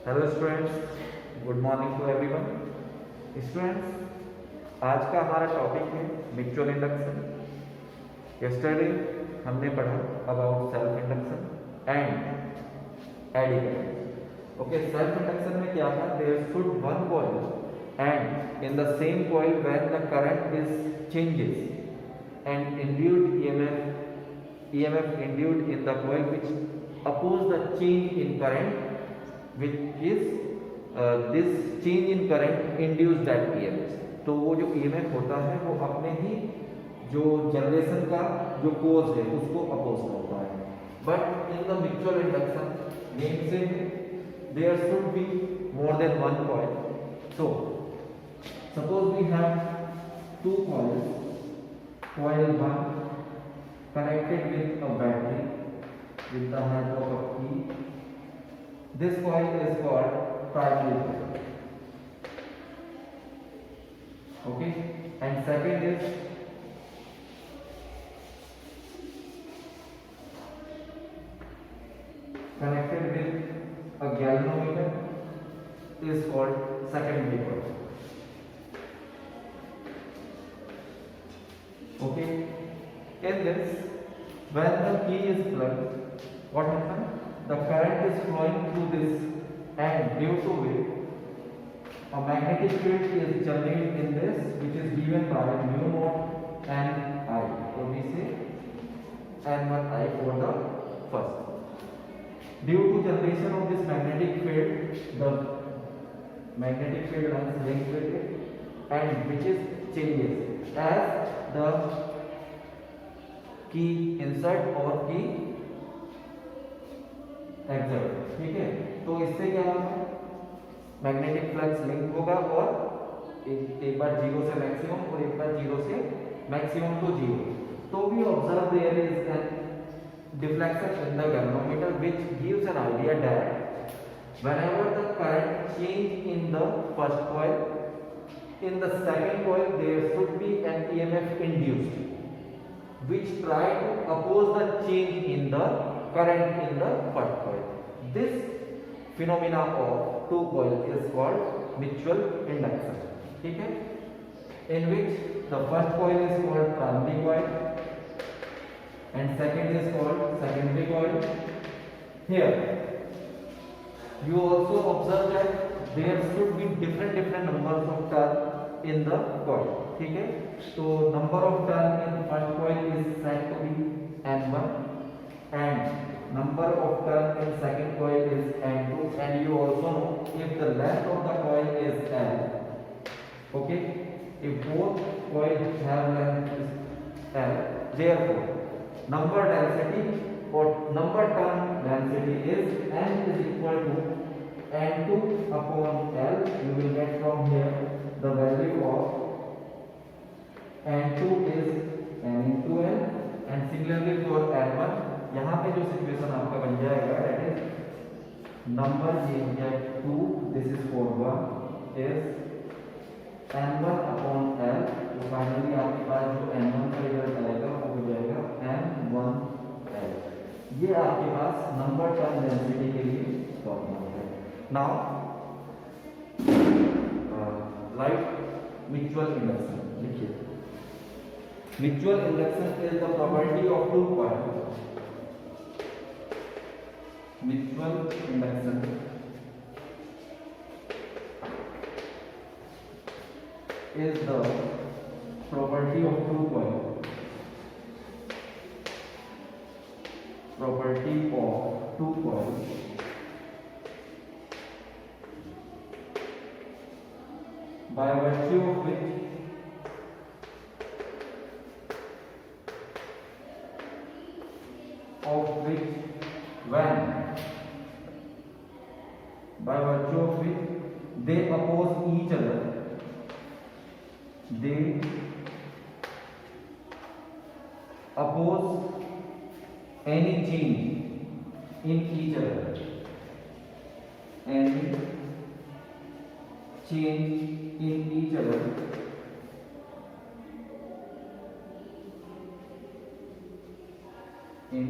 Hello students, good morning to everyone. Students, आज का हमारा टॉपिक है म्यूचुअल इंडक्शन। यस्टरडे हमने पढ़ा about self induction and eddy current. Okay, self induction में क्या था? There should one coil and in the same coil when the current is changes and induced EMF induced in the coil which oppose the change in current, which is this change in current induce that EMF। तो वो जो EMF होता है वो अपने ही जो generation का जो कोज है उसको अपोज करता है। But in the mutual induction name से there should be more than one coil. So suppose we have two coils, coil 1 connected with a battery with the help of a key. This coil is called primary coil. Okay, and second is connected with a galvanometer, is called secondary coil. Okay, in this, when the key is plugged, what happens? The current is flowing through this, and due to it a magnetic field is generated in this, which is given by mu naught n I. So we say n1 I for the first. Due to generation of this magnetic field, the magnetic field runs linked with it, and which is changes as the की insert और की exert. ठीक है, तो इससे क्या होगा? Magnetic flux link होगा और एक बार जीरो से मैक्सिमम और एक बार जीरो से मैक्सिमम टू जीरो। तो we observe there is an deflection in the galvanometer which gives an idea that whenever the current change in the first coil, in the second coil there should be an EMF induced which try to oppose the change in the current in the first coil. This phenomena of two coil is called mutual induction. ठीक है, in which the first coil is called primary coil and second is called secondary coil. Here you also observe that there should be different numbers of turn in the coil. ठीक है, तो number of turn in first coil is said to be n1 and number of turn in second coil is n2, and you also know if the length of the coil is l, okay, if both coils have length is l, therefore number density or number turn density is n is equal to n2 upon l. You will get from here the value of n2 is n into n, and similarly for n1 यहाँ पे जो situation आपका बन जाएगा that is number change at 2, this is for 1 is n1 upon l। तो finally आपके पास जो n1 का रिजल्ट आएगा वो हो जाएगा n1 l। ये आपके पास नंबर टर्न डेंसिटी के लिए फॉर्मूला है। नाउ लाइट म्यूचुअल इंडक्शन लिखिए। Mutual induction is the property of two coils. Mutual induction is the property of two coils. Property of two coils by virtue of which when by virtue of which they oppose each other, they oppose any change in each other, any change in each other in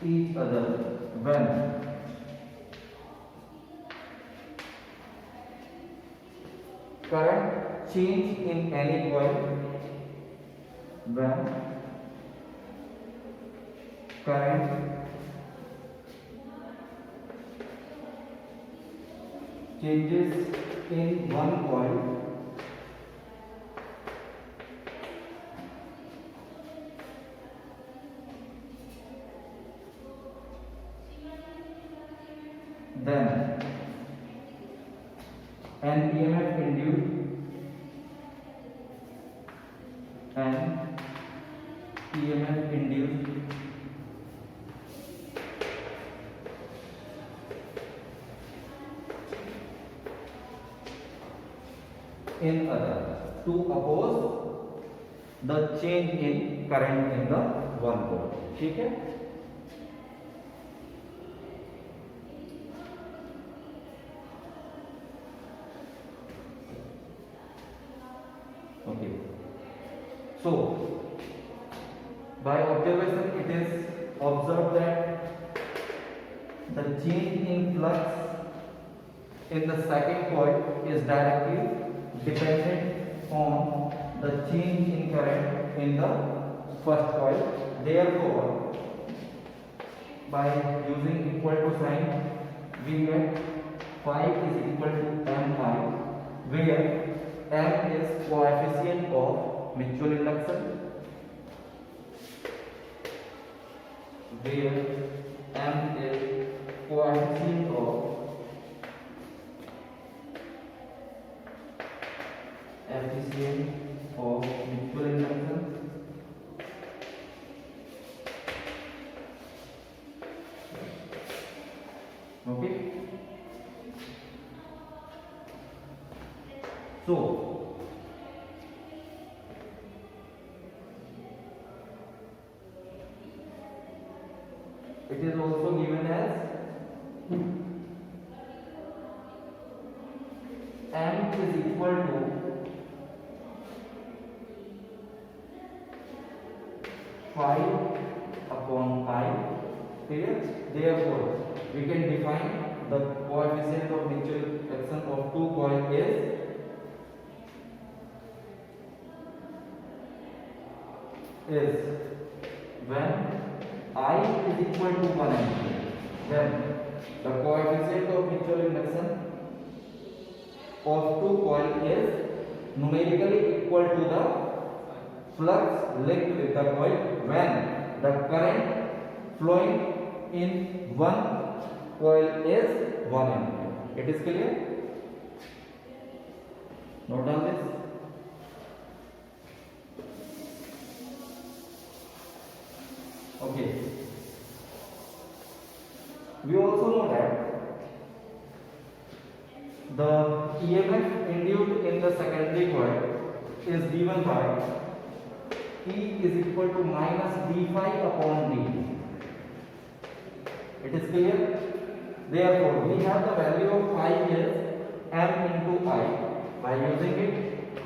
each other when current change in any coil, when current changes in one coil, then an EMF induced and EMF induced in other to oppose the change in current in the one coil. ठीक है? Okay. So by observation it is observed that the change in flux in the second coil is directly dependent on the change in current in the first coil. Therefore, by using equal to sign, we get phi is equal to mi, where m is coefficient of mutual induction, where m is coefficient of mutual induction, okay. So it is also given as m is equal to phi upon I. Clear? Therefore, we can define the coefficient of mutual action of two coils is when I is equal to 1 ampere, then the coefficient of mutual induction of two coils is numerically equal to the flux linked with the coil when the current flowing in one coil is 1 ampere. It is clear? Note down this. Okay. We also know that the EMF induced in the secondary coil is given by E is equal to minus d phi upon dt. It is clear? Therefore, we have the value of phi is m into I by using it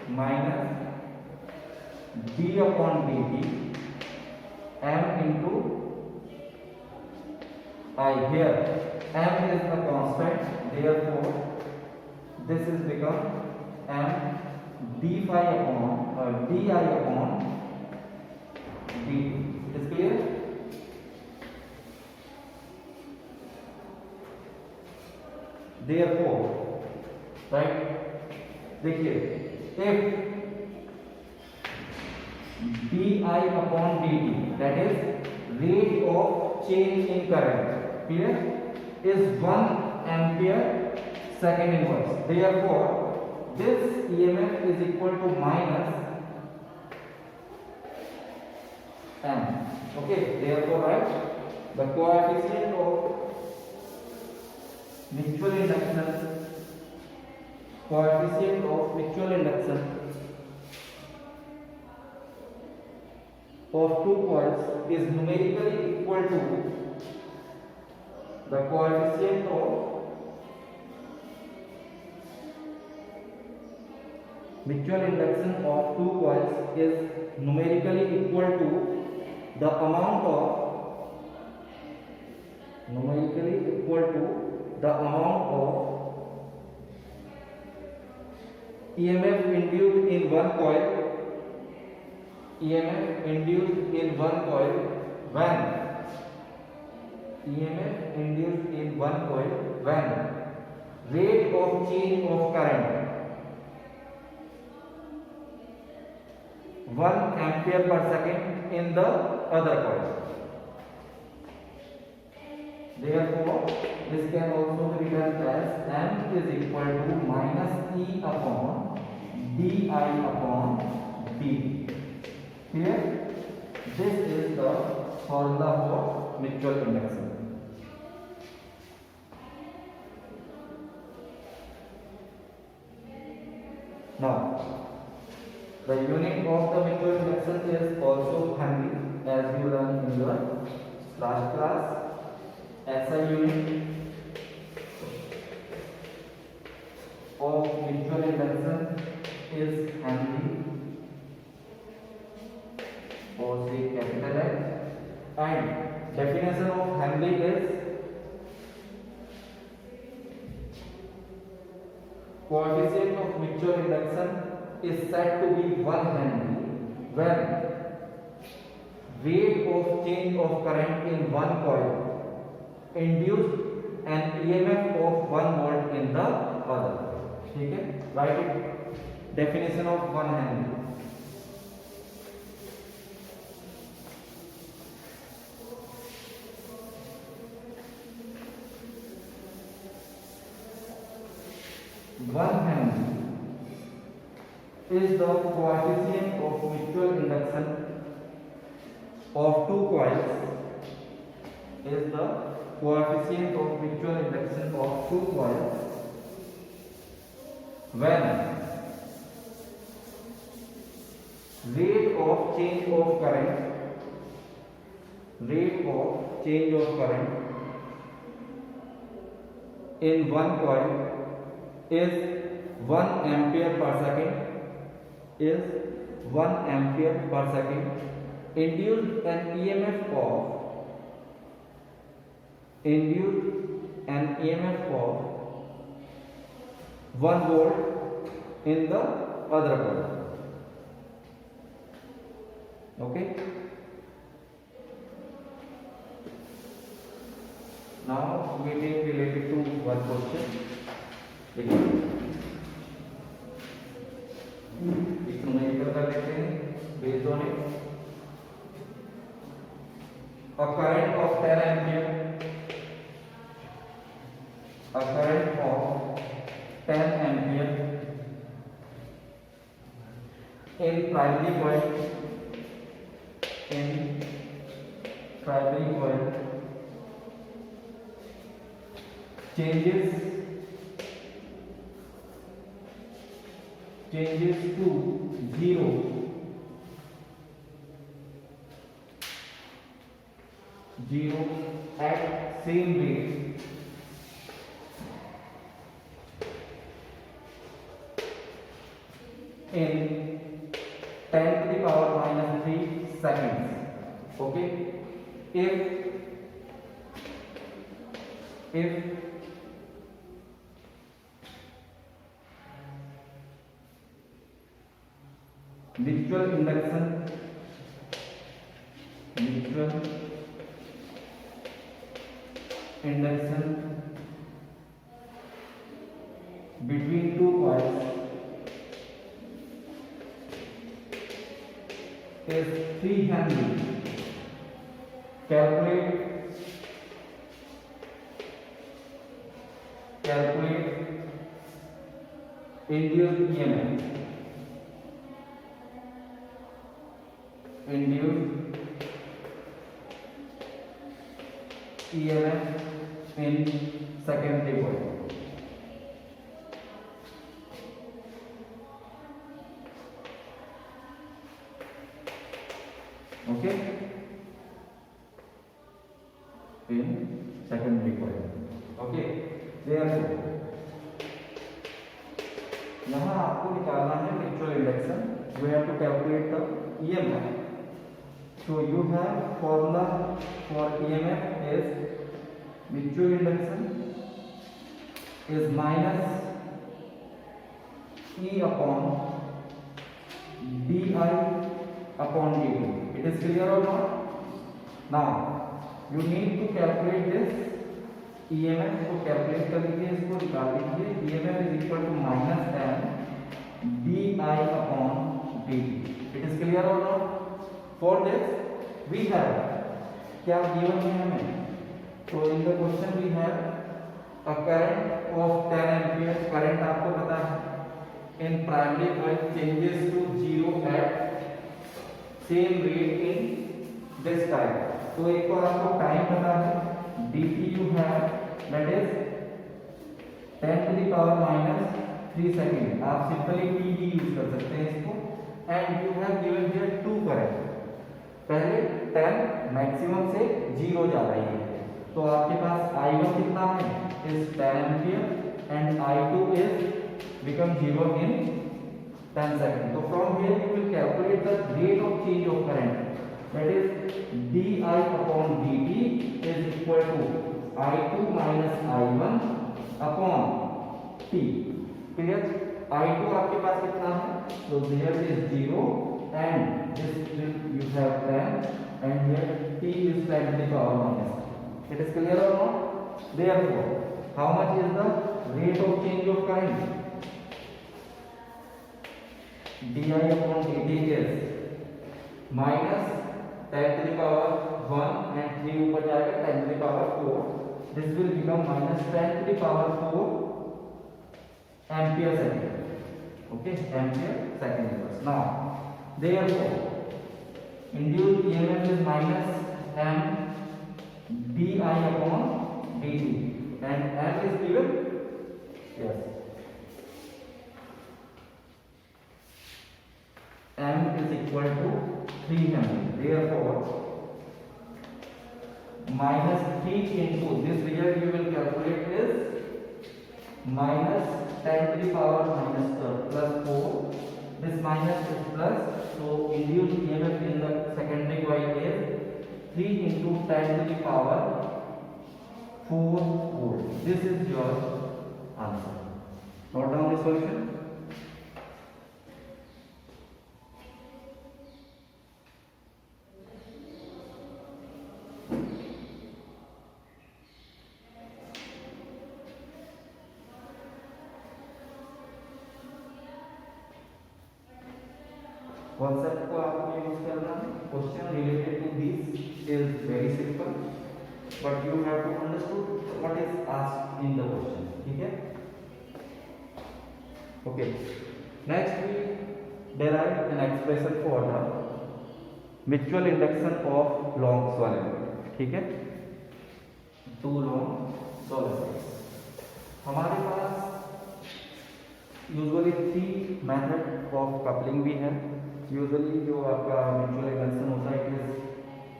minus d upon dt m into I. Here m is the constant, therefore this is become m d phi upon di upon dt. It is clear? Therefore, right, देखिए if di upon dt, that is rate of change in current, clear, is 1 ampere second inverse. Therefore, this EMF is equal to minus m. Okay, therefore write the coefficient of mutual induction, coefficient of mutual induction of two coils is numerically equal to the coefficient of mutual induction of two coils is numerically equal to the amount of numerically equal to the amount of EMF induced in one coil, EMF induced in one coil when EMF induced in one coil when rate of change of current 1 ampere per second in the other coil. Therefore, this can also be written as M is equal to minus E upon di upon dt. Here, this is the formula for mutual induction. Now, the unit of the mutual induction is also Henry, as you learned in your last class. SI unit of mutual induction is Henry, or say capital H, and definition of Henry is coefficient of mutual induction is said to be 1 Henry when rate of change of current in one coil induced an EMF of 1 volt in the other. ठीक है, write it. Definition of 1 Henry. One Henry is the coefficient of mutual induction of two coils. Is the coefficient of mutual induction of two coils when rate of change of current in one coil is 1 ampere per second, induced an EMF of 1 volt in the other coil. Okay, now we take related to one question. इसको numerical कर लेते हैं based on it. A current of 10 ampere, a current of 10 ampere in primary coil changes to 0 at same rate in 10 to the power minus 3 seconds. Okay, if mutual induction between two coils is 3 Henry. Calculate induced EMF. In secondary coil. Okay, in secondary coil. Okay, therefore यहाँ आपको निकालना है mutual induction. You have to calculate the EMF. So you have formula for EMF is Mutual induction is minus E upon di upon dt. It is clear or not? Now you need to calculate this EMF. तो calculate कर लीजिए, इसको निकाल लीजिए. EMF is equal to minus m di upon dt. It is clear or not? For this we have क्या given है हमें. So in the question we have a current of 10 ampere. Current आपको पता है in primary coil changes to 0 at same rate in this time. तो एक और आपको टाइम पता है dt you have that is 10 to the power minus 3 second. आप सिंपली t भी यूज कर सकते हैं इसको. And you have given here 2 current. पहले 10 मैक्सिमम से 0 जा रही है, तो आपके पास I1 कितना है is 10 ampere and I2 is become 0 in 10 seconds. So from here you will calculate the rate of change of current, that is di upon dt is equal to I2 minus I1 upon t. Clear? I2 आपके पास कितना है, so there is 0 and this you have 10 and here t is 10 to the power minus. It is clear or not? Therefore how much is the rate of change of current? di upon dt is minus 10 to the power 1 and 3 ऊपर जाएगा 10 to the power 4. This will become minus 10 to the power 4 ampere second. Okay, ampere second inverse. Now therefore induced EMF is minus m di upon dt and m is given, yes, m is equal to 3 Henry. Therefore minus 3 into this result you will calculate is minus 10 to the power minus plus 4. This minus is plus, so induced EMF in the secondary coil is 3 into 10 to the power 4 volt. This is your answer. Note down the solution. Concept को आपको use करना है. Question related to this is very simple but you have to understood what is asked in the question. ठीक है, okay. Next we derive an expression for the mutual induction of long solenoid. ठीक है, 2 long solenoids. हमारे पास usually 3 method of coupling भी है. Usually जो आपका म्यूचुअल इंडक्शन होता है it is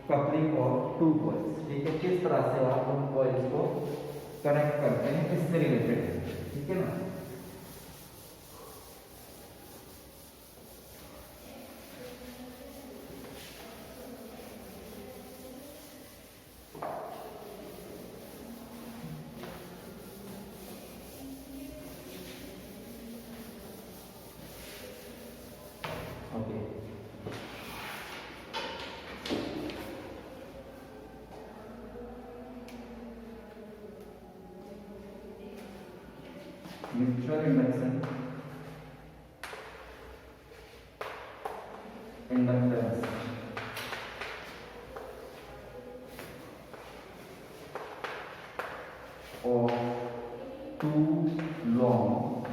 coupling of 2 coils. ठीक है, किस तरह से आप उन कॉइल्स को कनेक्ट करते हैं इससे रिलेटेड है. ठीक है ना. Okay, mutual induction inductance of 2 long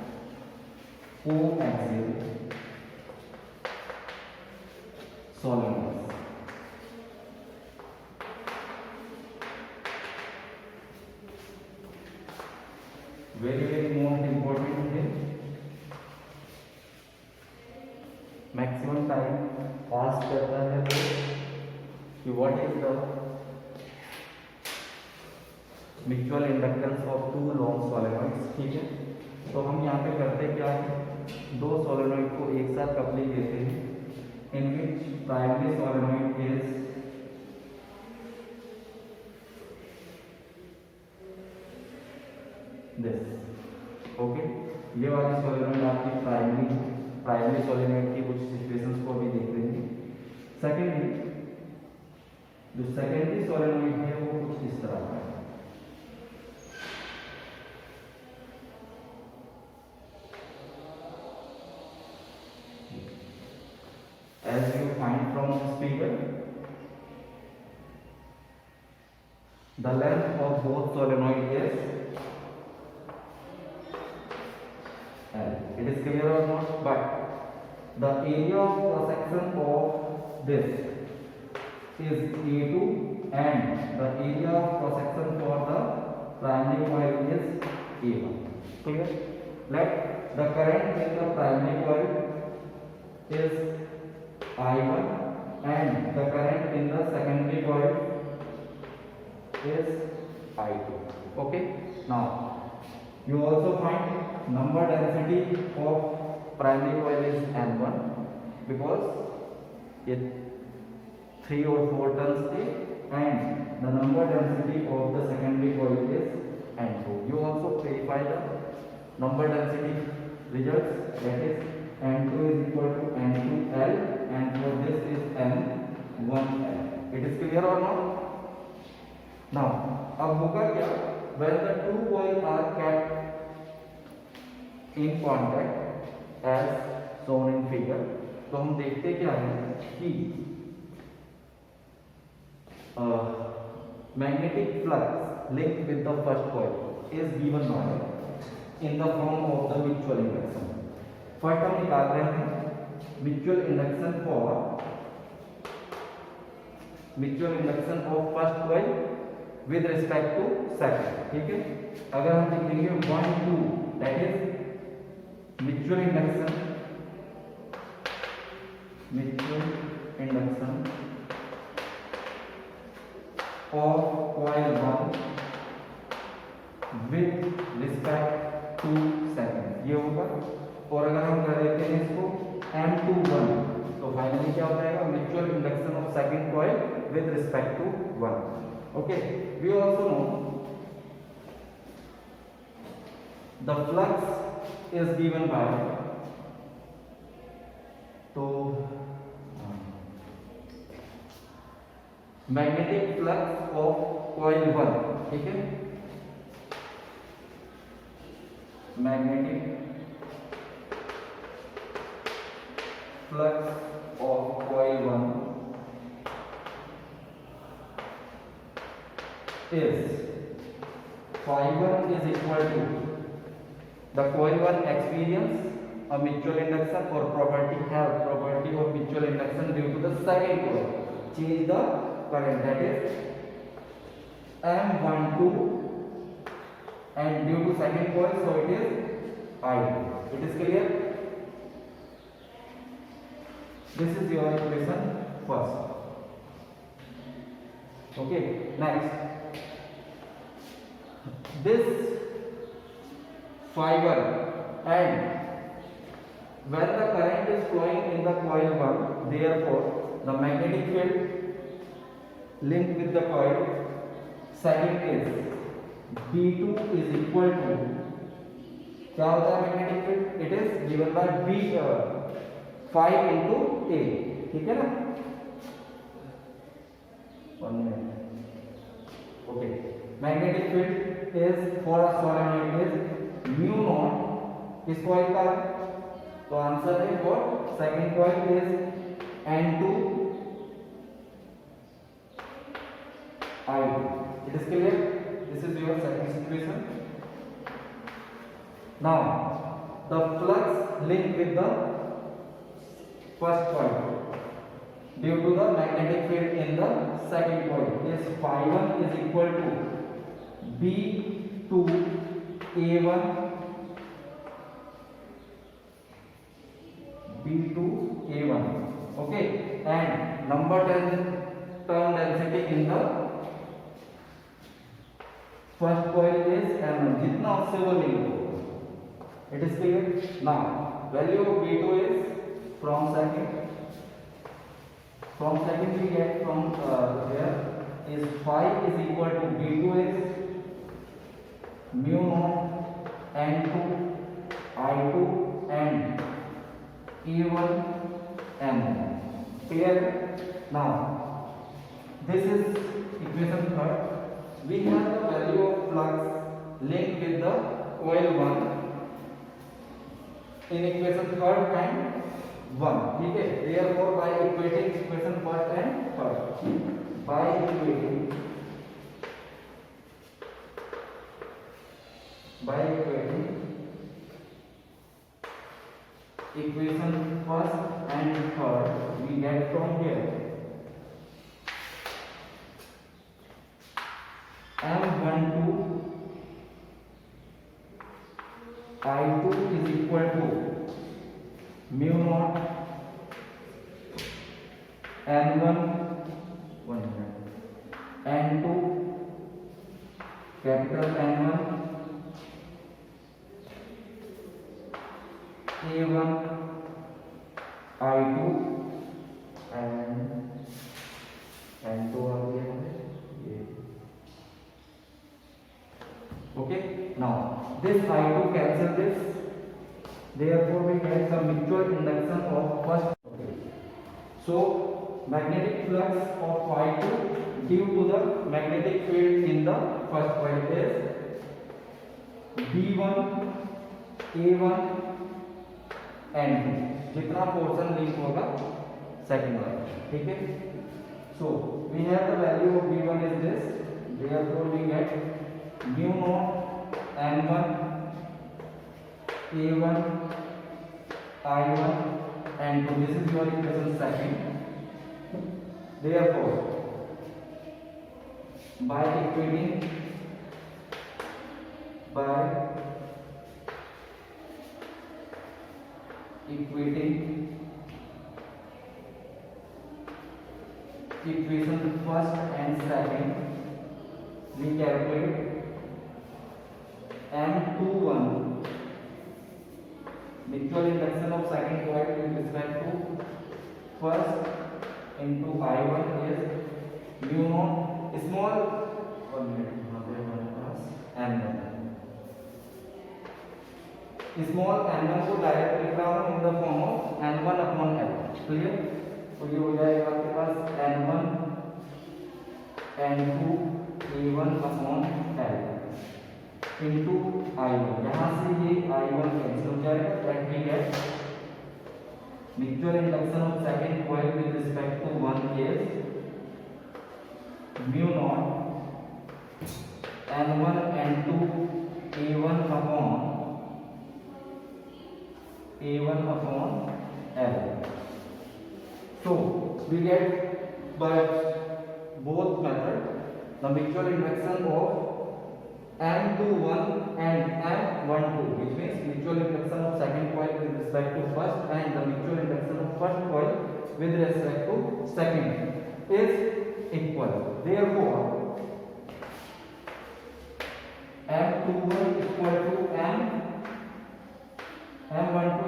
coaxial solenoids. Very most important thing, maximum time pass करता है तो कि what is the mutual inductance of 2 long solenoids. ठीक है, तो हम यहाँ पे करते क्या है, 2 सोलेनॉइड को एक साथ कपलिंग देते हैं in which primary solenoid is this. Okay, ये वाली सोलेनोइड आपकी प्राइमरी सोलेनोइड की कुछ सिचुएशंस को भी देख लेंगे। सेकेंडली, जो सेकेंडरी सोलेनोइड है वो कुछ इस तरह का है। As you find from this figure, the length of both solenoid is L. It is clear or not? But the area of cross section of this is A2 and the area of cross section for the primary coil is A1. Clear? Let the current in the primary coil is I1 and the current in the secondary coil is I2. Okay, now you also find number density of primary coil is N1 because it 3 or 4 turns थे, and the number density of the secondary coil is N2. You also verify the number density results, that is N2 is equal to N2L and for this is N1L. It is clear or not? Now, अब होगा क्या? When the two coils are kept in contact as shown in figure, तो हम देखते क्या है कि magnetic flux linked with the first coil is given by in the form of the mutual induction. First हम निकाल रहे हैं mutual induction of first coil with respect to second. ठीक है, अगर हम लिखेंगे 1 2 that is mutual induction of coil 1 with respect to second, ये होगा। और अगर हम कर देते हैं इसको M21 तो फाइनली क्या हो जाएगा? Mutual induction of second coil with respect to 1। Okay, we also know the flux is given by, तो मैग्नेटिक फ्लक्स ऑफ कॉइल 1, ठीक है, magnetic flux of coil 1 is phi 1 is equal to the coil 1 experience a mutual induction or property of mutual induction due to the second coil change the current, that is M12 and due to second coil so it is I2. It is clear? This is your equation first. Okay, next this fiber and when the current is flowing in the coil 1, therefore the magnetic field linked with the coil second is B2 is equal to, क्या होता है magnetic field? It is given bye B 5 into A, ठीक है ना? 1 minute. Okay, magnetic field is for a solenoid is mu naught किस coil का? तो answer है for second coil is N2 I2. It is clear? This is your second situation. Now the flux linked with the first coil due to the magnetic field in the second coil is phi 1 is equal to B2 A1 okay, and number turn density in the first coil is M1, जितना उससे वो link हो। It is clear? Now value of B2 is from second we get from here is phi is equal to B2 is mu naught N2 I2 and A1 M1. Clear? Now this is equation third. We have the value of flux linked with the coil 1 in equation third and 1. ठीक है? Therefore by equating equation first and third, by equating equation first and third, we get from here M12 I2 is equal to mu naught N1 N2 capital N1 A1 I2 and N2 आ गया ये. Okay, now this I2 cancel this, therefore we get the mutual induction of first. Okay. So magnetic flux of I2 due to the magnetic field in the first coil is B1 A1 N2, जितना portion link होगा second वाला. ठीक है? So we have the value of B1 is this, therefore we get mu naught N1 A1 I1 N2. This is your equation second. Therefore by equating equation first and second, we calculate M21 mutual induction of second coil with respect to first into I1 is mu naught small 1 minute N1. Small n1 को direct लिख रहा हूँ in the form of n1 upon l. Clear? तो ये हो जाएगा आपके पास n1 n2 a1 upon l into i1. यहाँ से ये i1 कैंसिल हो जाएगा. That we get mutual induction of second coil with respect to one is mu naught n1 n2 a1 upon L. So we get by both method the mutual induction of M21 and M12, which means mutual induction of second coil with respect to first and the mutual induction of first coil with respect to second is equal. Therefore M21 equal to M12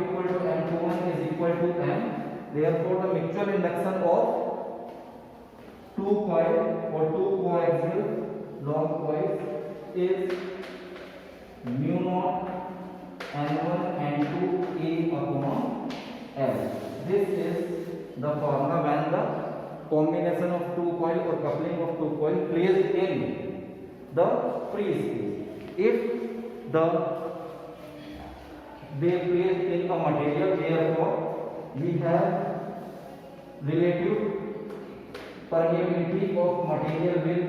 equal to M21 is equal to M. Therefore the mutual induction of two coil or two coaxial long coils is mu naught N1 N2 A upon L. This is the formula when the combination of two coil or coupling of two coil placed in the free space. If they placed in a material, therefore we have relative permeability of material with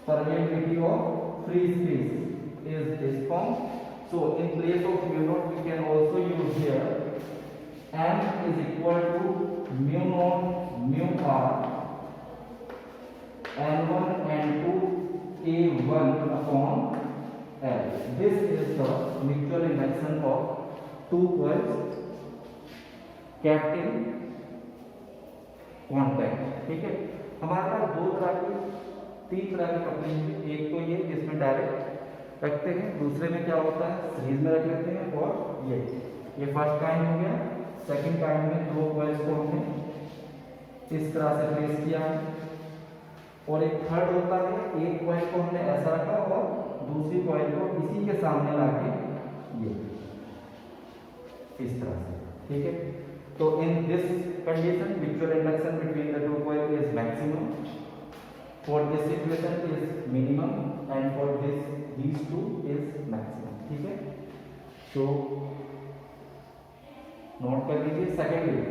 permeability of free space is this form. So in place of mu naught we can also use here M is equal to mu naught mu R N1 N2 A1 upon L. This is the mutual induction of two coils kept in contact. ठीक है? हमारे पास तीन तरह की coupling है. एक तो ये इसमें डायरेक्ट रखते हैं, दूसरे में क्या होता है सीरीज में रख लेते हैं, और ये फर्स्ट काइंड हो गया. सेकंड काइंड में दो कॉइल्स को हमने इस तरह से प्लेस किया है, और एक थर्ड होता है एक कॉइल को हमने ऐसा रखा और दूसरी कॉइल को इसी के सामने लाके ये इस तरह से, ठीक है। तो in this condition mutual induction between the two coil is maximum, for this situation is minimum, and for this these two is maximum, ठीक है। तो नोट कर लीजिए। Secondly,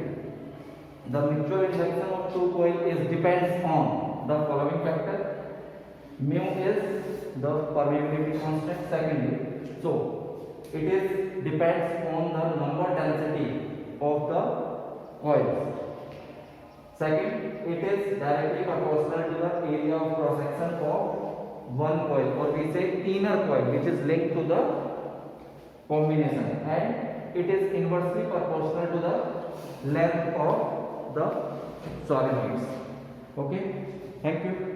the mutual induction of two coil is depends on the following factor. mu is the permeability constant. Secondly, so it is depends on the number density of the coils. Second, it is directly proportional to the area of cross section of one coil, or we say inner coil, which is linked to the combination, and it is inversely proportional to the length of the solenoids. Okay, thank you.